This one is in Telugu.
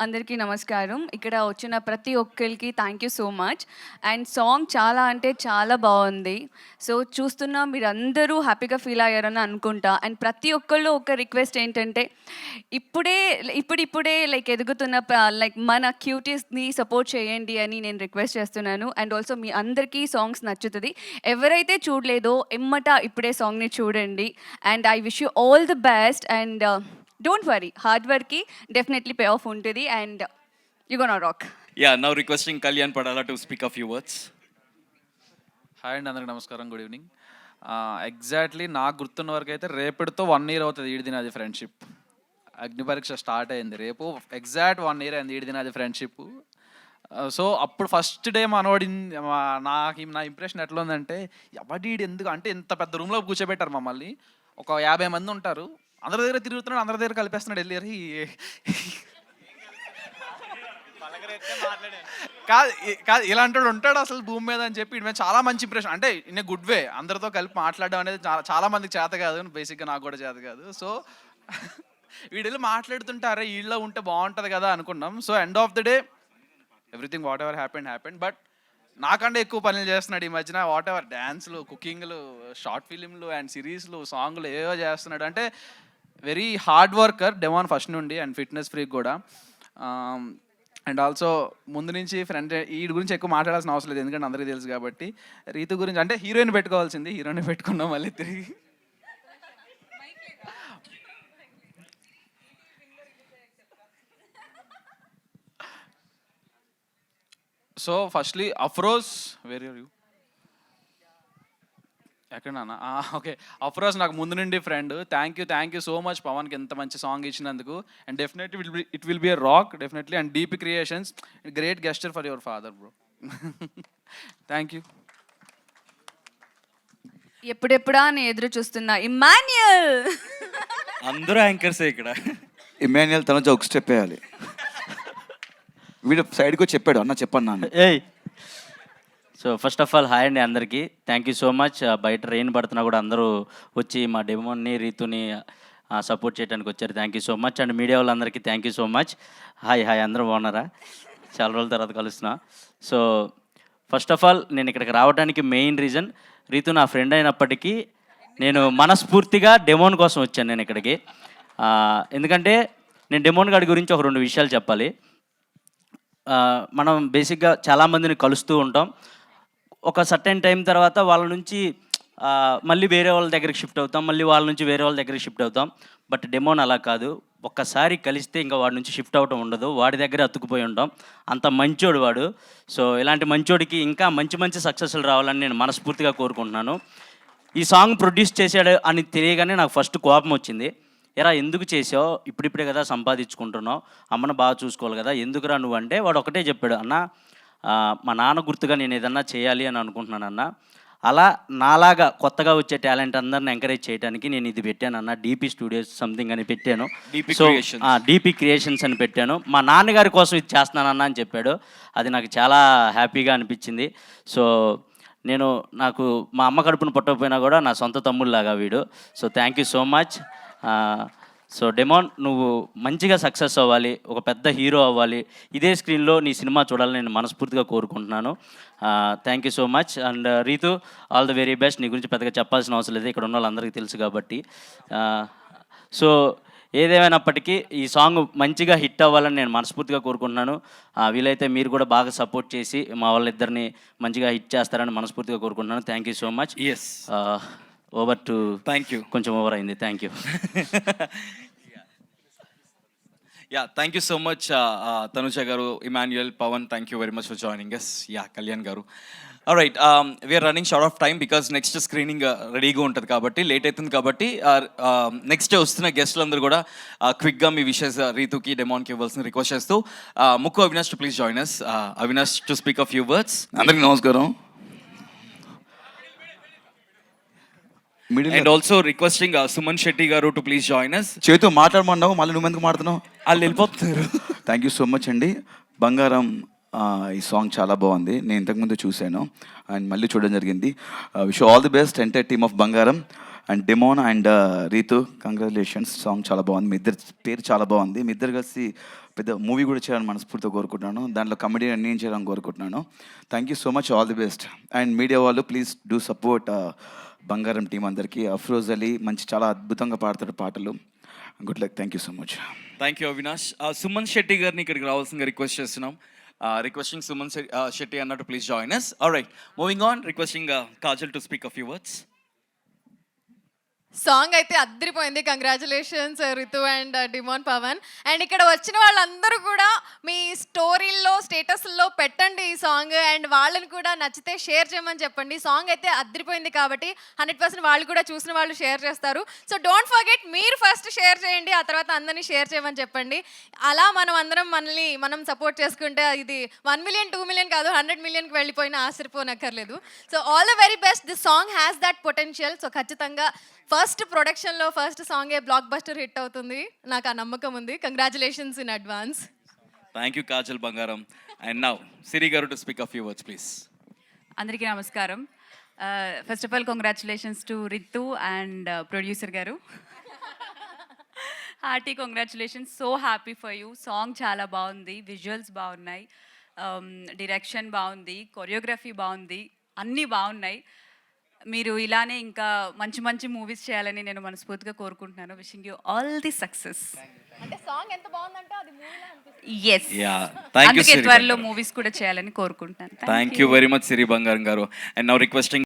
అందరికీ నమస్కారం. ఇక్కడ వచ్చిన ప్రతి ఒక్కరికి thank you so much. And song చాలా అంటే చాలా బాగుంది. సో చూస్తున్న మీరందరూ హ్యాపీగా ఫీల్ అయ్యారని అనుకుంటా. అండ్ ప్రతి ఒక్కళ్ళు ఒక రిక్వెస్ట్ ఏంటంటే ఇప్పుడిప్పుడే లైక్ ఎదుగుతున్న లైక్ మన క్యూటీస్ని సపోర్ట్ చేయండి అని నేను రిక్వెస్ట్ చేస్తున్నాను. అండ్ ఆల్సో మీ అందరికీ సాంగ్స్ నచ్చుతుంది. ఎవరైతే చూడలేదో ఇప్పుడే సాంగ్ని చూడండి. And I wish you all the best. And don't worry, hard వర్క్కి డెఫినెట్లీ పే ఆఫ్ ఉంటుంది. And you gonna rock. Yeah, now requesting Kalyan Padala to speak a few words. Hi అండి, అందరికి నమస్కారం, గుడ్ ఈవినింగ్. ఎగ్జాక్ట్లీ నాకు గుర్తున్న వరకు అయితే రేపటితో 1 year అవుతుంది ఈడిది నాది ఫ్రెండ్షిప్. అగ్ని పరీక్ష స్టార్ట్ అయింది రేపు, ఎగ్జాక్ట్ 1 year అయింది ఈడిది నాది ఫ్రెండ్షిప్. సో అప్పుడు ఫస్ట్ డే మనవాడి నా ఇంప్రెషన్ ఎట్లా ఉందంటే, ఎవడి ఎందుకు అంటే ఇంత పెద్ద రూమ్లో కూర్చోబెట్టారు మమ్మల్ని. ఒక 50 మంది ఉంటారు, అందరి దగ్గర తిరుగుతున్నాడు, అందరి దగ్గర కలిపేస్తున్నాడు వెళ్ళి. కాదు కాదు ఇలాంటి వాడు ఉంటాడు అసలు భూమి మీద అని చెప్పి ఇటు చాలా మంచి ఇంప్రెషన్. అంటే ఇన్ ఏ గుడ్ వే, అందరితో కలిపి మాట్లాడడం అనేది చాలా మందికి చేత కాదు, బేసిక్గా నాకు కూడా చేత కాదు. సో వీళ్ళు మాట్లాడుతుంటారే వీళ్ళలో ఉంటే బాగుంటుంది కదా అనుకున్నాం. So end of the day everything what ever happened. But నాకంటే ఎక్కువ పనులు చేస్తున్నాడు ఈ మధ్యన. వాట్ ఎవర్ డ్యాన్స్లు, కుకింగ్లు, షార్ట్ ఫిలింలు అండ్ సిరీస్లు, సాంగ్లు ఏవో చేస్తున్నాడు. అంటే very hard worker demon first నుండి, అండ్ ఫిట్నెస్ ఫ్రీక్ కూడా. అండ్ ఆల్సో ముందు నుంచి ఫ్రెండ్ వీడి గురించి ఎక్కువ మాట్లాడాల్సిన అవసరం లేదు, ఎందుకంటే అందరికీ తెలుసు కాబట్టి. రీతు గురించి అంటే హీరోయిన్ పెట్టుకోవాల్సింది, హీరోయిన్ పెట్టుకున్నాం మళ్ళీ తిరిగి. So firstly Afroz, where are you? ఎక్కడన్నా? ఓకే, అఫ్రోజ్ నాకు ముందు నుండి friend. Thank you so much పవన్కి ఎంత మంచి సాంగ్ ఇచ్చినందుకు. And definitely it will be a rock definitely. And DP creations, great gesture for your father bro. Thank you. ఎప్పుడెప్పుడా అని ఎదురు చూస్తున్నా ఇమ్మాన్యుయల్. అందరూ యాంకర్సే ఇక్కడ. ఇమాన్యుయల్ తన ఒక స్టెప్ వేయాలి. వీడు సైడ్కి వచ్చి చెప్పాడు, అన్న చెప్పండి నాన్న. ఏయ్, so first of all hi అండి అందరికీ, థ్యాంక్ యూ సో మచ్. బయట రెయిన్ పడుతున్నా కూడా అందరూ వచ్చి మా డెమోన్ని, రీతుని సపోర్ట్ చేయడానికి వచ్చారు. Thank you so much. And media వాళ్ళందరికీ thank you so much. Hi అందరూ బాగున్నారా? చాలా రోజుల తర్వాత కలుస్తున్నా. సో ఫస్ట్ ఆఫ్ ఆల్ నేను ఇక్కడికి రావడానికి మెయిన్ రీజన్, రీతు నా ఫ్రెండ్ అయినప్పటికీ నేను మనస్ఫూర్తిగా డెమోన్ కోసం వచ్చాను నేను ఇక్కడికి. ఎందుకంటే నేను డెమోన్ గారి గురించి ఒక 2 విషయాలు చెప్పాలి. మనం బేసిక్గా చాలామందిని కలుస్తూ ఉంటాం. ఒక సర్టెన్ టైం తర్వాత వాళ్ళ నుంచి మళ్ళీ వేరే వాళ్ళ దగ్గరికి షిఫ్ట్ అవుతాం, మళ్ళీ వాళ్ళ నుంచి వేరే వాళ్ళ దగ్గరికి షిఫ్ట్ అవుతాం. బట్ డెమోన్ అలా కాదు, ఒక్కసారి కలిస్తే ఇంకా వాడి నుంచి షిఫ్ట్ అవ్వటం ఉండదు, వాడి దగ్గరే అతుక్కుపోయి ఉంటాం. అంత మంచోడు వాడు. సో ఇలాంటి మంచోడికి ఇంకా మంచి సక్సెస్లు రావాలని నేను మనస్ఫూర్తిగా కోరుకుంటున్నాను. ఈ సాంగ్ ప్రొడ్యూస్ చేశాడు అని తెలియగానే నాకు ఫస్ట్ కోపం వచ్చింది. ఎరా ఎందుకు చేసావు, ఇప్పుడిప్పుడే కదా సంపాదించుకుంటున్నావు, అమ్మను బాగా చూసుకోవాలి కదా, ఎందుకురా నువ్వు అంటే వాడు ఒకటే చెప్పాడు, అన్న మా నాన్న గుర్తుగా నేను ఏదన్నా చేయాలి అని అనుకుంటున్నాను అన్న. అలా నాలాగా కొత్తగా వచ్చే టాలెంట్ అందరిని ఎంకరేజ్ చేయడానికి నేను ఇది పెట్టాను అన్న, డీపీ స్టూడియోస్ సంథింగ్ అని పెట్టాను. సో డీపీ క్రియేషన్స్ అని పెట్టాను. మా నాన్నగారి కోసం ఇది చేస్తున్నానన్న అని చెప్పాడు. అది నాకు చాలా హ్యాపీగా అనిపించింది. సో నాకు మా అమ్మ కడుపును పుట్టకపోయినా కూడా నా సొంత తమ్ముళ్ళలాగా వీడు. So thank you so much. So demon నువ్వు మంచిగా సక్సెస్ అవ్వాలి, ఒక పెద్ద హీరో అవ్వాలి, ఇదే స్క్రీన్లో నీ సినిమా చూడాలని నేను మనస్ఫూర్తిగా కోరుకుంటున్నాను. Thank you so much. And Ritu all the very best. నీ గురించి పెద్దగా చెప్పాల్సిన అవసరం లేదు, ఇక్కడ ఉన్న వాళ్ళందరికీ తెలుసు కాబట్టి. సో ఏదేమైనప్పటికీ ఈ సాంగ్ మంచిగా హిట్ అవ్వాలని నేను మనస్ఫూర్తిగా కోరుకుంటున్నాను. వీలైతే మీరు కూడా బాగా సపోర్ట్ చేసి మా వాళ్ళిద్దరిని మంచిగా హిట్ చేస్తారని మనస్ఫూర్తిగా కోరుకుంటున్నాను. Thank you so much. Yes, over to. Thank you. కొంచెం ఓవర్ అయింది, thank you. Yeah, thank you so much Tanuja garu, Emmanuel, Pavan, thank you very much for joining us. Yeah, Kalyan garu. Alright, we're running short of time because next screening రెడీగా ఉంటుంది కాబట్టి, లేట్ అవుతుంది కాబట్టి నెక్స్ట్ వస్తున్న గెస్టులందరూ కూడా క్విక్గా మీ విషెస్ రీతుకి, డెమోన్కి ఇవ్వాల్సిన రిక్వెస్ట్ చేస్తూ ముక్కు Avinash to please join us. Avinash to speak a few words. అందరికీ నమస్కారం. And also requesting Suman Shetty గారు టు ప్లీజ్ జాయిన్ us. చేతు మాట్లాడమన్నావు, మళ్ళీ నువ్వు ఎందుకు మాట్లాడుతున్నావు? వాళ్ళు వెళ్ళిపోతున్నారు. థ్యాంక్ యూ సో మచ్ అండి. బంగారం ఈ సాంగ్ చాలా బాగుంది. నేను ఇంతకుముందు చూశాను అండ్ మళ్ళీ చూడడం జరిగింది. Wish all the best entire team of Bangaram and Demon and Ritu. Congratulations. Song చాలా బాగుంది. మీ ఇద్దరు పేరు చాలా బాగుంది. మీ ఇద్దరు కలిసి పెద్ద మూవీ కూడా చేయాలని మనస్ఫూర్తిగా కోరుకుంటున్నాను. దాంట్లో కమెడీ నేను చేయాలని కోరుకుంటున్నాను. Thank you so much. All the best. And media వాళ్ళు ప్లీజ్ డూ సపోర్ట్ బంగారం టీం అందరికీ. అఫ్రోజ్ అలీ మంచి చాలా అద్భుతంగా పాడతాడు పాటలు. Good luck. Thank you so much. Thank you Avinash. Suman Shetty గారిని ఇక్కడికి రావాల్సిందిగా రిక్వెస్ట్ చేస్తున్నాం. రిక్వెస్టింగ్ సుమన్ శెట్టి అన్నట్టు please join us. All right, moving on, requesting Kajal to speak a few words. Song అయితే అద్దరిపోయింది. Congratulations Ritu and Demon Pavan. And ఇక్కడ వచ్చిన వాళ్ళందరూ కూడా మీ స్టోరీల్లో స్టేటస్ల్లో పెట్టండి ఈ సాంగ్. అండ్ వాళ్ళని కూడా నచ్చితే షేర్ చేయమని చెప్పండి. సాంగ్ అయితే అద్దరిపోయింది కాబట్టి 100% వాళ్ళు కూడా చూసిన వాళ్ళు షేర్ చేస్తారు. సో డోంట్ ఫర్గెట్, మీరు ఫస్ట్ షేర్ చేయండి, ఆ తర్వాత అందరినీ షేర్ చేయమని చెప్పండి. అలా మనం అందరం మనల్ని మనం సపోర్ట్ చేసుకుంటే ఇది 1 మిలియన్ 2 మిలియన్ కాదు 100 మిలియన్కి వెళ్ళిపోయినా ఆశ్చర్యపోనక్కర్లేదు. So all the very best. This song has that potential. సో ఖచ్చితంగా ఫస్ట్ ప్రొడక్షన్లో ఫస్ట్ సాంగే బ్లాక్ బస్టర్ హిట్ అవుతుంది. నాకు ఆ నమ్మకం ఉంది. Congratulations in advance. Thank you Kajal Bangaram. And now Siri garu to speak a few words please. అందరికీ నమస్కారం. First of all congratulations to Ritu and producer garu. Hearty congratulations. So happy for you. Song చాలా బాగుంది, విజువల్స్ బాగున్నాయి, డైరెక్షన్ బాగుంది, కొరియోగ్రఫీ బాగుంది, అన్నీ బాగున్నాయి. మీరు ఇలానే ఇంకా మంచి మంచి మూవీస్ చేయాలని నేను మనస్ఫూర్తిగా కోరుకుంటున్నాను. Wishing you all the success. అంటే సాంగ్ ఎంత బాగుందంటే అది మూవీలో అనిపిస్తుంది. ఎస్, Yeah, thank you అందుకే Siri త్వరలో Bangaram. మూవీస్ కూడా చేయాలని కోరుకుంటున్నాను. Thank you very much Siri Bangaram garu. And now requesting